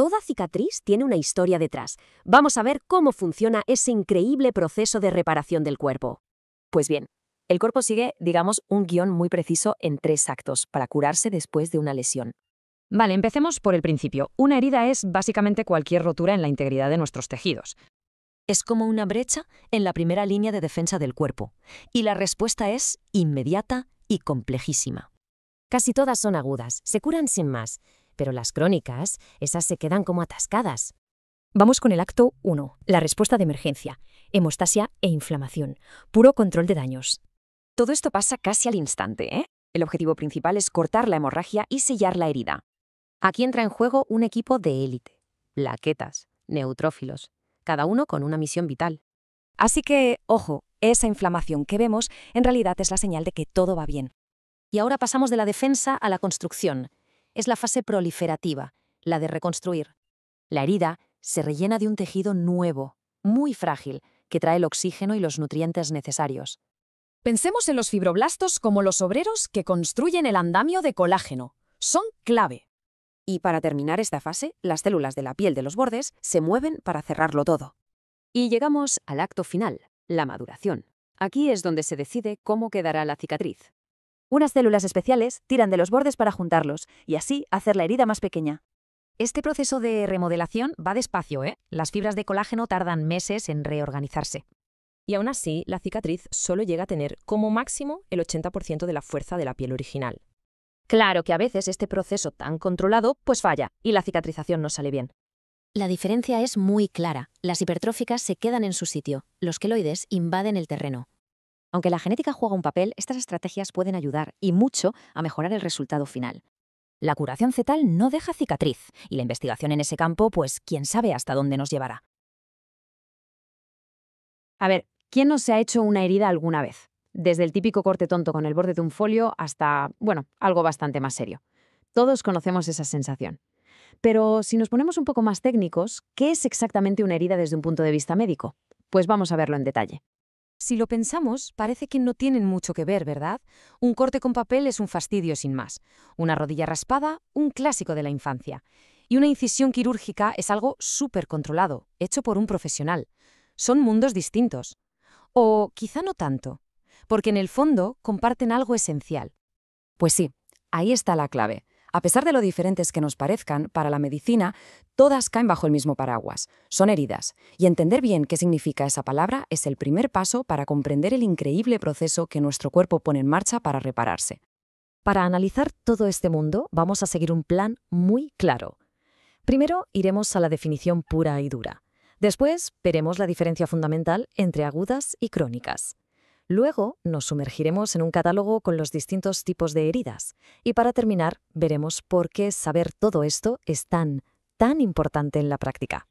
Toda cicatriz tiene una historia detrás. Vamos a ver cómo funciona ese increíble proceso de reparación del cuerpo. Pues bien, el cuerpo sigue, digamos, un guión muy preciso en 3 actos para curarse después de una lesión. Vale, empecemos por el principio. Una herida es básicamente cualquier rotura en la integridad de nuestros tejidos. Es como una brecha en la primera línea de defensa del cuerpo, y la respuesta es inmediata y complejísima. Casi todas son agudas, se curan sin más, pero las crónicas, esas se quedan como atascadas. Vamos con el acto 1, la respuesta de emergencia, hemostasia e inflamación, puro control de daños. Todo esto pasa casi al instante, ¿eh? El objetivo principal es cortar la hemorragia y sellar la herida. Aquí entra en juego un equipo de élite, plaquetas, neutrófilos, cada uno con una misión vital. Así que, ojo, esa inflamación que vemos en realidad es la señal de que todo va bien. Y ahora pasamos de la defensa a la construcción. Es la fase proliferativa, la de reconstruir. La herida se rellena de un tejido nuevo, muy frágil, que trae el oxígeno y los nutrientes necesarios. Pensemos en los fibroblastos como los obreros que construyen el andamio de colágeno. Son clave. Y para terminar esta fase, las células de la piel de los bordes se mueven para cerrarlo todo. Y llegamos al acto final, la maduración. Aquí es donde se decide cómo quedará la cicatriz. Unas células especiales tiran de los bordes para juntarlos y así hacer la herida más pequeña. Este proceso de remodelación va despacio, ¿eh? Las fibras de colágeno tardan meses en reorganizarse. Y aún así, la cicatriz solo llega a tener como máximo el 80% de la fuerza de la piel original. Claro que a veces este proceso tan controlado pues falla y la cicatrización no sale bien. La diferencia es muy clara. Las hipertróficas se quedan en su sitio, los queloides invaden el terreno. Aunque la genética juega un papel, estas estrategias pueden ayudar, y mucho, a mejorar el resultado final. La curación fetal no deja cicatriz, y la investigación en ese campo, pues quién sabe hasta dónde nos llevará. A ver, ¿quién no se ha hecho una herida alguna vez? Desde el típico corte tonto con el borde de un folio hasta, bueno, algo bastante más serio. Todos conocemos esa sensación. Pero si nos ponemos un poco más técnicos, ¿qué es exactamente una herida desde un punto de vista médico? Pues vamos a verlo en detalle. Si lo pensamos, parece que no tienen mucho que ver, ¿verdad? Un corte con papel es un fastidio sin más. Una rodilla raspada, un clásico de la infancia. Y una incisión quirúrgica es algo súper controlado, hecho por un profesional. Son mundos distintos. O quizá no tanto, porque en el fondo comparten algo esencial. Pues sí, ahí está la clave. A pesar de lo diferentes que nos parezcan, para la medicina, todas caen bajo el mismo paraguas. Son heridas. Y entender bien qué significa esa palabra es el primer paso para comprender el increíble proceso que nuestro cuerpo pone en marcha para repararse. Para analizar todo este mundo, vamos a seguir un plan muy claro. Primero, iremos a la definición pura y dura. Después, veremos la diferencia fundamental entre agudas y crónicas. Luego, nos sumergiremos en un catálogo con los distintos tipos de heridas. Y para terminar, veremos por qué saber todo esto es tan importante en la práctica.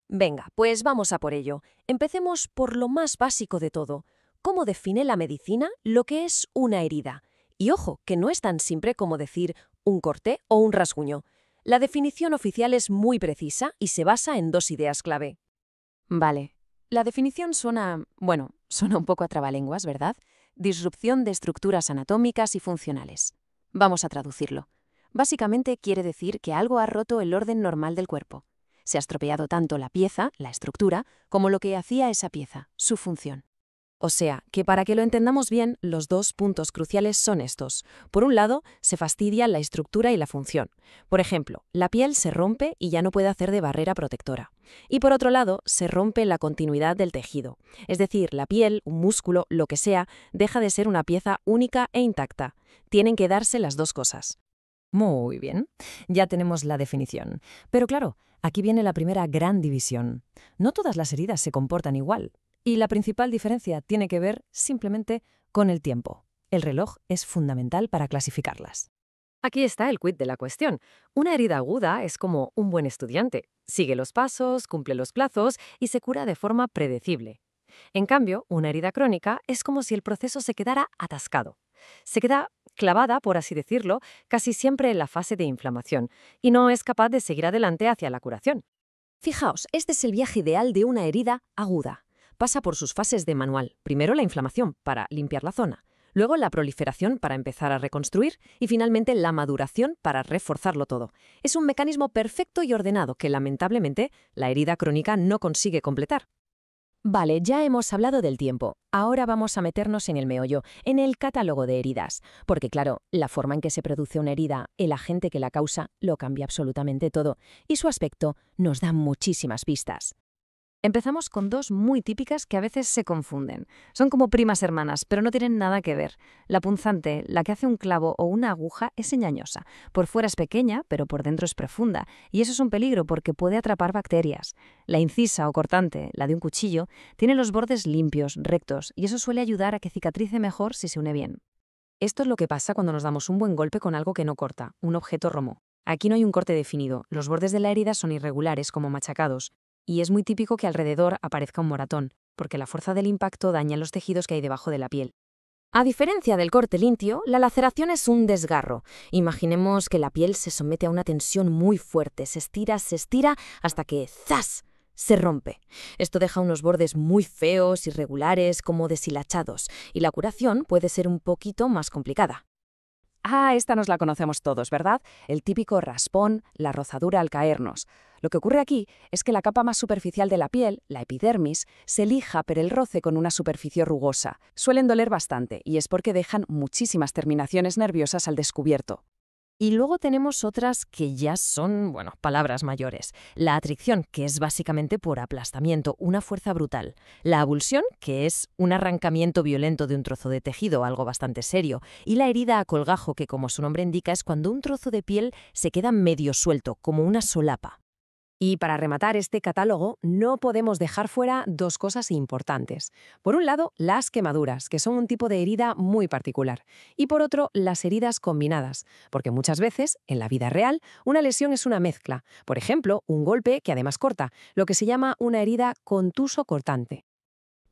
Venga, pues vamos a por ello. Empecemos por lo más básico de todo. ¿Cómo define la medicina lo que es una herida? Y ojo, que no es tan simple como decir un corte o un rasguño. La definición oficial es muy precisa y se basa en 2 ideas clave. Vale. La definición suena un poco a trabalenguas, ¿verdad? Disrupción de estructuras anatómicas y funcionales. Vamos a traducirlo. Básicamente quiere decir que algo ha roto el orden normal del cuerpo. Se ha estropeado tanto la pieza, la estructura, como lo que hacía esa pieza, su función. O sea, que para que lo entendamos bien, los 2 puntos cruciales son estos. Por un lado, se fastidia la estructura y la función. Por ejemplo, la piel se rompe y ya no puede hacer de barrera protectora. Y por otro lado, se rompe la continuidad del tejido. Es decir, la piel, un músculo, lo que sea, deja de ser una pieza única e intacta. Tienen que darse las 2 cosas. Muy bien, ya tenemos la definición. Pero claro, aquí viene la primera gran división. No todas las heridas se comportan igual. Y la principal diferencia tiene que ver simplemente con el tiempo. El reloj es fundamental para clasificarlas. Aquí está el quid de la cuestión. Una herida aguda es como un buen estudiante. Sigue los pasos, cumple los plazos y se cura de forma predecible. En cambio, una herida crónica es como si el proceso se quedara atascado. Se queda clavada, por así decirlo, casi siempre en la fase de inflamación y no es capaz de seguir adelante hacia la curación. Fijaos, este es el viaje ideal de una herida aguda. Pasa por sus fases de manual. Primero la inflamación, para limpiar la zona. luego la proliferación para empezar a reconstruir y finalmente la maduración para reforzarlo todo. Es un mecanismo perfecto y ordenado que lamentablemente la herida crónica no consigue completar. Vale, ya hemos hablado del tiempo. Ahora vamos a meternos en el meollo, en el catálogo de heridas. Porque claro, la forma en que se produce una herida, el agente que la causa, lo cambia absolutamente todo. Y su aspecto nos da muchísimas pistas. Empezamos con dos muy típicas que a veces se confunden. Son como primas hermanas, pero no tienen nada que ver. La punzante, la que hace un clavo o una aguja, es engañosa. Por fuera es pequeña, pero por dentro es profunda. Y eso es un peligro porque puede atrapar bacterias. La incisa o cortante, la de un cuchillo, tiene los bordes limpios, rectos, y eso suele ayudar a que cicatrice mejor si se une bien. Esto es lo que pasa cuando nos damos un buen golpe con algo que no corta, un objeto romo. Aquí no hay un corte definido, los bordes de la herida son irregulares, como machacados. Y es muy típico que alrededor aparezca un moratón, porque la fuerza del impacto daña los tejidos que hay debajo de la piel. A diferencia del corte limpio, la laceración es un desgarro. Imaginemos que la piel se somete a una tensión muy fuerte, se estira hasta que ¡zas!, se rompe. Esto deja unos bordes muy feos, irregulares, como deshilachados, y la curación puede ser un poquito más complicada. Ah, esta nos la conocemos todos, ¿verdad? El típico raspón, la rozadura al caernos. Lo que ocurre aquí es que la capa más superficial de la piel, la epidermis, se lija por el roce con una superficie rugosa. Suelen doler bastante y es porque dejan muchísimas terminaciones nerviosas al descubierto. Y luego tenemos otras que ya son, palabras mayores. La atricción, que es básicamente por aplastamiento, una fuerza brutal. La avulsión, que es un arrancamiento violento de un trozo de tejido, algo bastante serio. Y la herida a colgajo, que como su nombre indica es cuando un trozo de piel se queda medio suelto, como una solapa. Y para rematar este catálogo, no podemos dejar fuera dos cosas importantes. Por un lado, las quemaduras, que son un tipo de herida muy particular. Y por otro, las heridas combinadas, porque muchas veces, en la vida real, una lesión es una mezcla. Por ejemplo, un golpe que además corta, lo que se llama una herida contuso-cortante.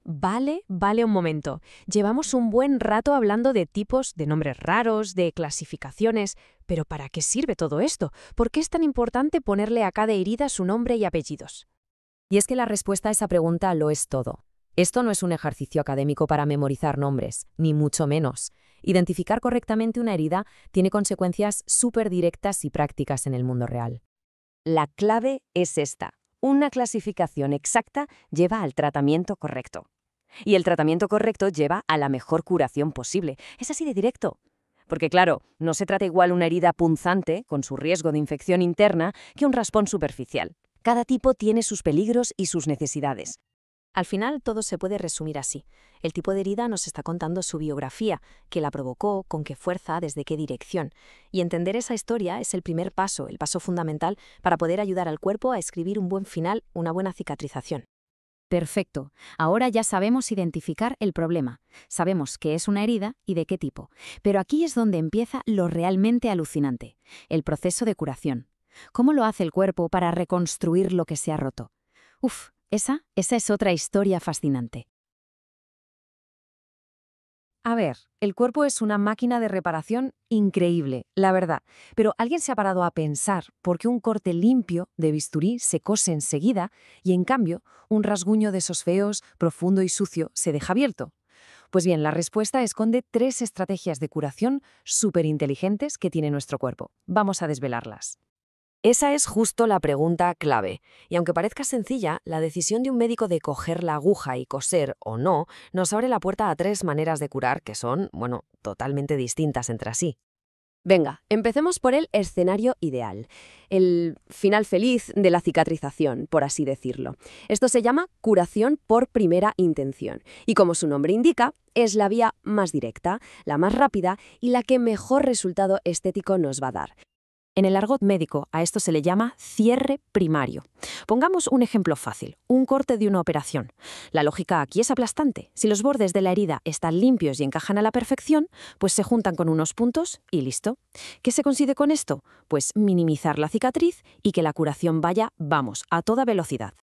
Vale un momento. Llevamos un buen rato hablando de tipos, de nombres raros, de clasificaciones. ¿Pero para qué sirve todo esto? ¿Por qué es tan importante ponerle a cada herida su nombre y apellidos? Y es que la respuesta a esa pregunta lo es todo. Esto no es un ejercicio académico para memorizar nombres, ni mucho menos. Identificar correctamente una herida tiene consecuencias súper directas y prácticas en el mundo real. La clave es esta. Una clasificación exacta lleva al tratamiento correcto. Y el tratamiento correcto lleva a la mejor curación posible. Es así de directo. Porque claro, no se trata igual una herida punzante, con su riesgo de infección interna, que un raspón superficial. Cada tipo tiene sus peligros y sus necesidades. Al final, todo se puede resumir así. El tipo de herida nos está contando su biografía, qué la provocó, con qué fuerza, desde qué dirección. Y entender esa historia es el primer paso, el paso fundamental para poder ayudar al cuerpo a escribir un buen final, una buena cicatrización. Perfecto. Ahora ya sabemos identificar el problema. Sabemos qué es una herida y de qué tipo. Pero aquí es donde empieza lo realmente alucinante, el proceso de curación. ¿Cómo lo hace el cuerpo para reconstruir lo que se ha roto? Esa es otra historia fascinante. A ver, el cuerpo es una máquina de reparación increíble, la verdad. Pero ¿alguien se ha parado a pensar por qué un corte limpio de bisturí se cose enseguida y, en cambio, un rasguño de esos feos, profundo y sucio se deja abierto? Pues bien, la respuesta esconde 3 estrategias de curación súper inteligentes que tiene nuestro cuerpo. Vamos a desvelarlas. Esa es justo la pregunta clave. Y aunque parezca sencilla, la decisión de un médico de coger la aguja y coser o no nos abre la puerta a 3 maneras de curar que son, totalmente distintas entre sí. Venga, empecemos por el escenario ideal, el final feliz de la cicatrización, por así decirlo. Esto se llama curación por primera intención. Y como su nombre indica, es la vía más directa, la más rápida y la que mejor resultado estético nos va a dar. En el argot médico a esto se le llama cierre primario. Pongamos un ejemplo fácil, un corte de una operación. La lógica aquí es aplastante. Si los bordes de la herida están limpios y encajan a la perfección, pues se juntan con unos puntos y listo. ¿Qué se consigue con esto? Pues minimizar la cicatriz y que la curación vaya, a toda velocidad.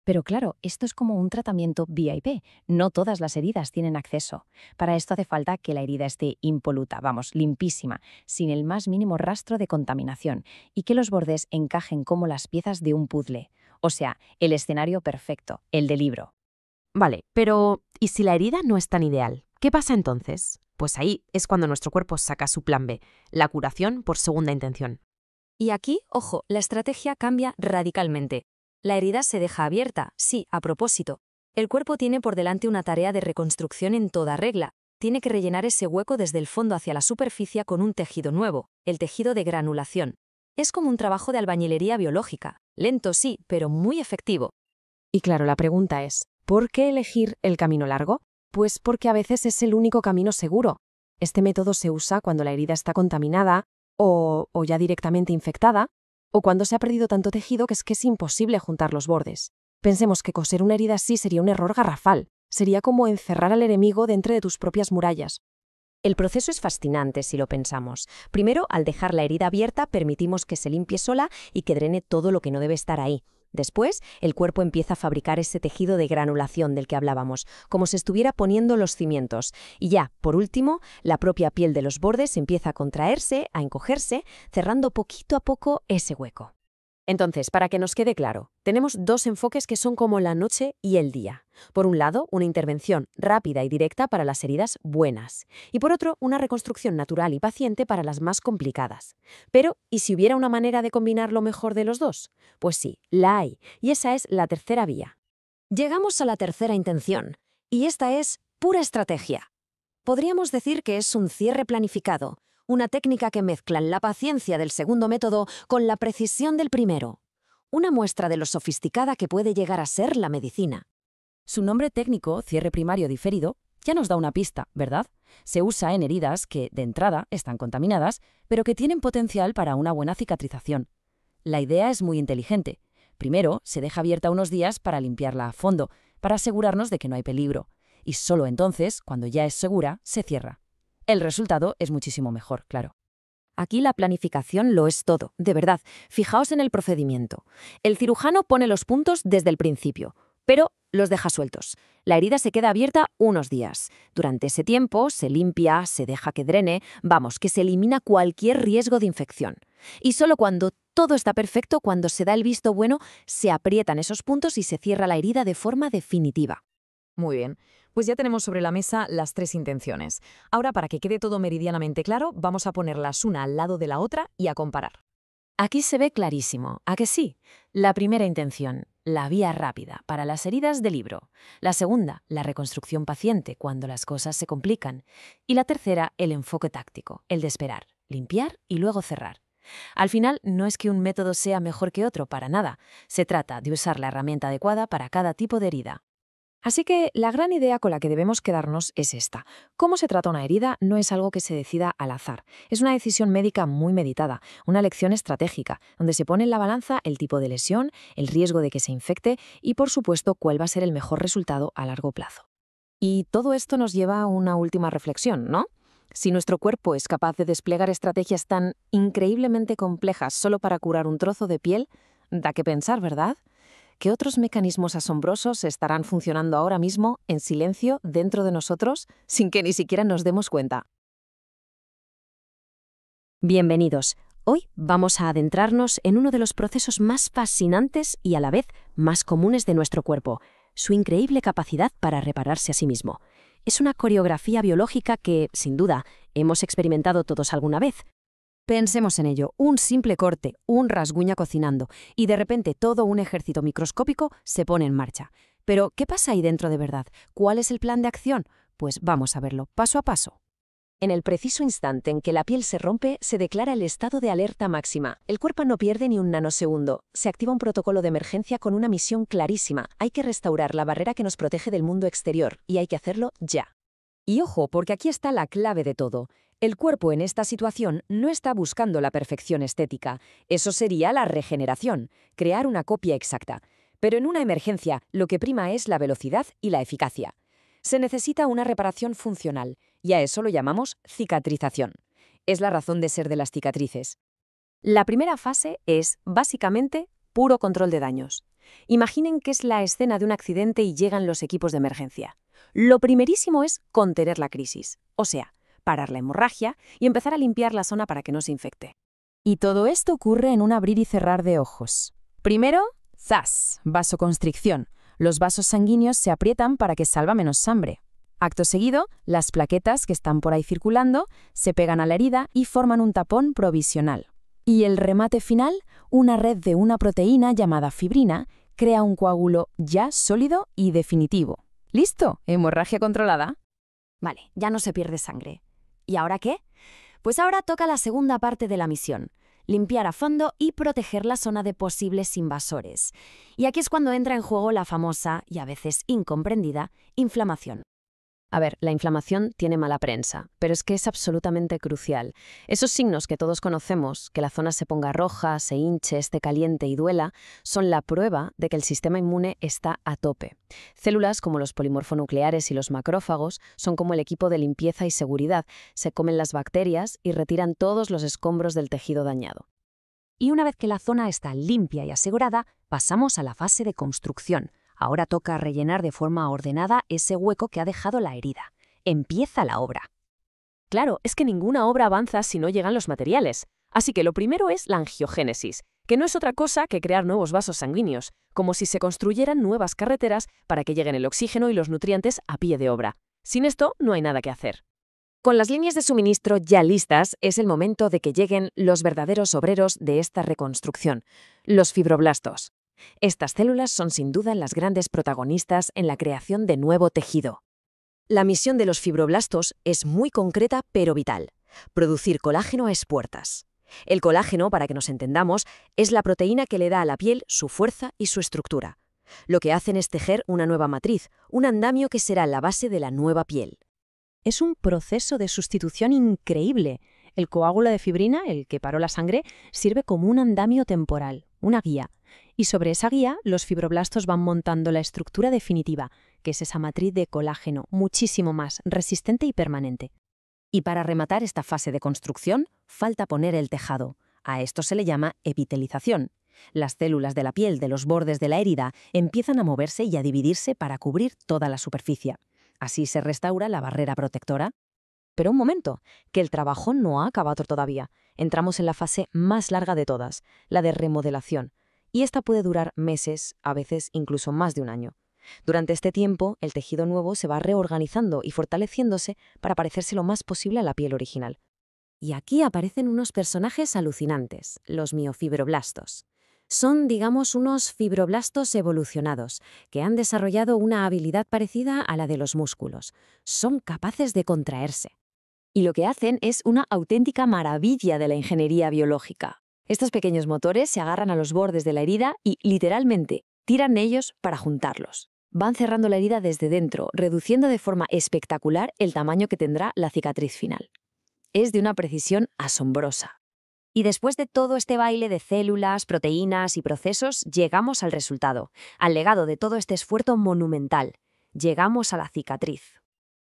Pero claro, esto es como un tratamiento VIP. No todas las heridas tienen acceso. Para esto hace falta que la herida esté impoluta, limpísima, sin el más mínimo rastro de contaminación, y que los bordes encajen como las piezas de un puzzle. O sea, el escenario perfecto, el de libro. Vale, pero ¿y si la herida no es tan ideal? ¿Qué pasa entonces? Pues ahí es cuando nuestro cuerpo saca su plan B, la curación por segunda intención. Y aquí, ojo, la estrategia cambia radicalmente. La herida se deja abierta, sí, a propósito. El cuerpo tiene por delante una tarea de reconstrucción en toda regla. Tiene que rellenar ese hueco desde el fondo hacia la superficie con un tejido nuevo, el tejido de granulación. Es como un trabajo de albañilería biológica. Lento sí, pero muy efectivo. Y claro, la pregunta es, ¿por qué elegir el camino largo? Pues porque a veces es el único camino seguro. Este método se usa cuando la herida está contaminada o ya directamente infectada, o cuando se ha perdido tanto tejido que es imposible juntar los bordes. Pensemos que coser una herida así sería un error garrafal. Sería como encerrar al enemigo dentro de tus propias murallas. El proceso es fascinante si lo pensamos. Primero, al dejar la herida abierta, permitimos que se limpie sola y que drene todo lo que no debe estar ahí. Después, el cuerpo empieza a fabricar ese tejido de granulación del que hablábamos, como si estuviera poniendo los cimientos. Y ya, por último, la propia piel de los bordes empieza a contraerse, a encogerse, cerrando poquito a poco ese hueco. Entonces, para que nos quede claro, tenemos dos enfoques que son como la noche y el día. Por un lado, una intervención rápida y directa para las heridas buenas. Y por otro, una reconstrucción natural y paciente para las más complicadas. Pero, ¿y si hubiera una manera de combinar lo mejor de los dos? Pues sí, la hay. Y esa es la tercera vía. Llegamos a la tercera intención. Y esta es pura estrategia. Podríamos decir que es un cierre planificado. Una técnica que mezcla la paciencia del segundo método con la precisión del primero. Una muestra de lo sofisticada que puede llegar a ser la medicina. Su nombre técnico, cierre primario diferido, ya nos da una pista, ¿verdad? Se usa en heridas que, de entrada, están contaminadas, pero que tienen potencial para una buena cicatrización. La idea es muy inteligente. Primero, se deja abierta unos días para limpiarla a fondo, para asegurarnos de que no hay peligro. Y solo entonces, cuando ya es segura, se cierra. El resultado es muchísimo mejor, claro. Aquí la planificación lo es todo, de verdad. Fijaos en el procedimiento. El cirujano pone los puntos desde el principio, pero los deja sueltos. La herida se queda abierta unos días. Durante ese tiempo se limpia, se deja que drene, vamos, que se elimina cualquier riesgo de infección. Y solo cuando todo está perfecto, cuando se da el visto bueno, se aprietan esos puntos y se cierra la herida de forma definitiva. Muy bien, pues ya tenemos sobre la mesa las tres intenciones. Ahora, para que quede todo meridianamente claro, vamos a ponerlas una al lado de la otra y a comparar. Aquí se ve clarísimo, ¿a que sí? La primera intención, la vía rápida para las heridas de libro. La segunda, la reconstrucción paciente cuando las cosas se complican. Y la tercera, el enfoque táctico, el de esperar, limpiar y luego cerrar. Al final, no es que un método sea mejor que otro, para nada. Se trata de usar la herramienta adecuada para cada tipo de herida. Así que la gran idea con la que debemos quedarnos es esta. Cómo se trata una herida no es algo que se decida al azar. Es una decisión médica muy meditada, una elección estratégica, donde se pone en la balanza el tipo de lesión, el riesgo de que se infecte y, por supuesto, cuál va a ser el mejor resultado a largo plazo. Y todo esto nos lleva a una última reflexión, ¿no? Si nuestro cuerpo es capaz de desplegar estrategias tan increíblemente complejas solo para curar un trozo de piel, da que pensar, ¿verdad? ¿Qué otros mecanismos asombrosos estarán funcionando ahora mismo, en silencio, dentro de nosotros, sin que ni siquiera nos demos cuenta? Bienvenidos. Hoy vamos a adentrarnos en uno de los procesos más fascinantes y a la vez más comunes de nuestro cuerpo, su increíble capacidad para repararse a sí mismo. Es una coreografía biológica que, sin duda, hemos experimentado todos alguna vez. Pensemos en ello, un simple corte, un rasguña cocinando, y de repente todo un ejército microscópico se pone en marcha. Pero, ¿qué pasa ahí dentro de verdad? ¿Cuál es el plan de acción? Pues vamos a verlo, paso a paso. En el preciso instante en que la piel se rompe, se declara el estado de alerta máxima. El cuerpo no pierde ni un nanosegundo. Se activa un protocolo de emergencia con una misión clarísima. Hay que restaurar la barrera que nos protege del mundo exterior, y hay que hacerlo ya. Y ojo, porque aquí está la clave de todo. El cuerpo en esta situación no está buscando la perfección estética. Eso sería la regeneración, crear una copia exacta. Pero en una emergencia, lo que prima es la velocidad y la eficacia. Se necesita una reparación funcional, y a eso lo llamamos cicatrización. Es la razón de ser de las cicatrices. La primera fase es, básicamente, puro control de daños. Imaginen que es la escena de un accidente y llegan los equipos de emergencia. Lo primerísimo es contener la crisis, o sea, parar la hemorragia y empezar a limpiar la zona para que no se infecte. Y todo esto ocurre en un abrir y cerrar de ojos. Primero, ¡zas!, vasoconstricción. Los vasos sanguíneos se aprietan para que salga menos sangre. Acto seguido, las plaquetas que están por ahí circulando se pegan a la herida y forman un tapón provisional. Y el remate final, una red de una proteína llamada fibrina, crea un coágulo ya sólido y definitivo. ¡Listo! Hemorragia controlada. Vale, ya no se pierde sangre. ¿Y ahora qué? Pues ahora toca la segunda parte de la misión: limpiar a fondo y proteger la zona de posibles invasores. Y aquí es cuando entra en juego la famosa, y a veces incomprendida, inflamación. A ver, la inflamación tiene mala prensa, pero es que es absolutamente crucial. Esos signos que todos conocemos, que la zona se ponga roja, se hinche, esté caliente y duela, son la prueba de que el sistema inmune está a tope. Células como los polimorfonucleares y los macrófagos son como el equipo de limpieza y seguridad. Se comen las bacterias y retiran todos los escombros del tejido dañado. Y una vez que la zona está limpia y asegurada, pasamos a la fase de construcción. Ahora toca rellenar de forma ordenada ese hueco que ha dejado la herida. Empieza la obra. Claro, es que ninguna obra avanza si no llegan los materiales. Así que lo primero es la angiogénesis, que no es otra cosa que crear nuevos vasos sanguíneos, como si se construyeran nuevas carreteras para que lleguen el oxígeno y los nutrientes a pie de obra. Sin esto no hay nada que hacer. Con las líneas de suministro ya listas, es el momento de que lleguen los verdaderos obreros de esta reconstrucción, los fibroblastos. Estas células son sin duda las grandes protagonistas en la creación de nuevo tejido. La misión de los fibroblastos es muy concreta pero vital: producir colágeno a espuertas. El colágeno, para que nos entendamos, es la proteína que le da a la piel su fuerza y su estructura. Lo que hacen es tejer una nueva matriz, un andamio que será la base de la nueva piel. Es un proceso de sustitución increíble. El coágulo de fibrina, el que paró la sangre, sirve como un andamio temporal, una guía. Y sobre esa guía, los fibroblastos van montando la estructura definitiva, que es esa matriz de colágeno, muchísimo más resistente y permanente. Y para rematar esta fase de construcción, falta poner el tejado. A esto se le llama epitelización. Las células de la piel de los bordes de la herida empiezan a moverse y a dividirse para cubrir toda la superficie. Así se restaura la barrera protectora. Pero un momento, que el trabajo no ha acabado todavía. Entramos en la fase más larga de todas, la de remodelación. Y esta puede durar meses, a veces incluso más de un año. Durante este tiempo, el tejido nuevo se va reorganizando y fortaleciéndose para parecerse lo más posible a la piel original. Y aquí aparecen unos personajes alucinantes, los miofibroblastos. Son, digamos, unos fibroblastos evolucionados, que han desarrollado una habilidad parecida a la de los músculos. Son capaces de contraerse. Y lo que hacen es una auténtica maravilla de la ingeniería biológica. Estos pequeños motores se agarran a los bordes de la herida y, literalmente, tiran ellos para juntarlos. Van cerrando la herida desde dentro, reduciendo de forma espectacular el tamaño que tendrá la cicatriz final. Es de una precisión asombrosa. Y después de todo este baile de células, proteínas y procesos, llegamos al resultado, al legado de todo este esfuerzo monumental. Llegamos a la cicatriz.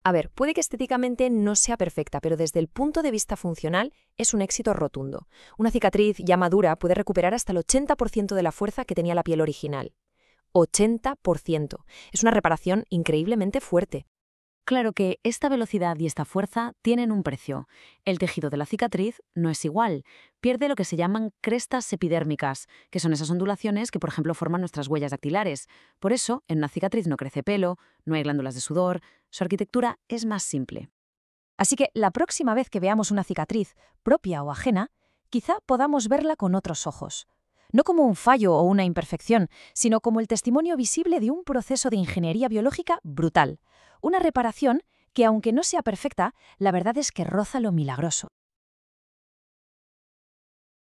A ver, puede que estéticamente no sea perfecta, pero desde el punto de vista funcional es un éxito rotundo. Una cicatriz ya madura puede recuperar hasta el 80% de la fuerza que tenía la piel original. 80%. Es una reparación increíblemente fuerte. Claro que esta velocidad y esta fuerza tienen un precio. El tejido de la cicatriz no es igual. Pierde lo que se llaman crestas epidérmicas, que son esas ondulaciones que, por ejemplo, forman nuestras huellas dactilares. Por eso, en una cicatriz no crece pelo, no hay glándulas de sudor, su arquitectura es más simple. Así que la próxima vez que veamos una cicatriz, propia o ajena, quizá podamos verla con otros ojos. No como un fallo o una imperfección, sino como el testimonio visible de un proceso de ingeniería biológica brutal. Una reparación que, aunque no sea perfecta, la verdad es que roza lo milagroso.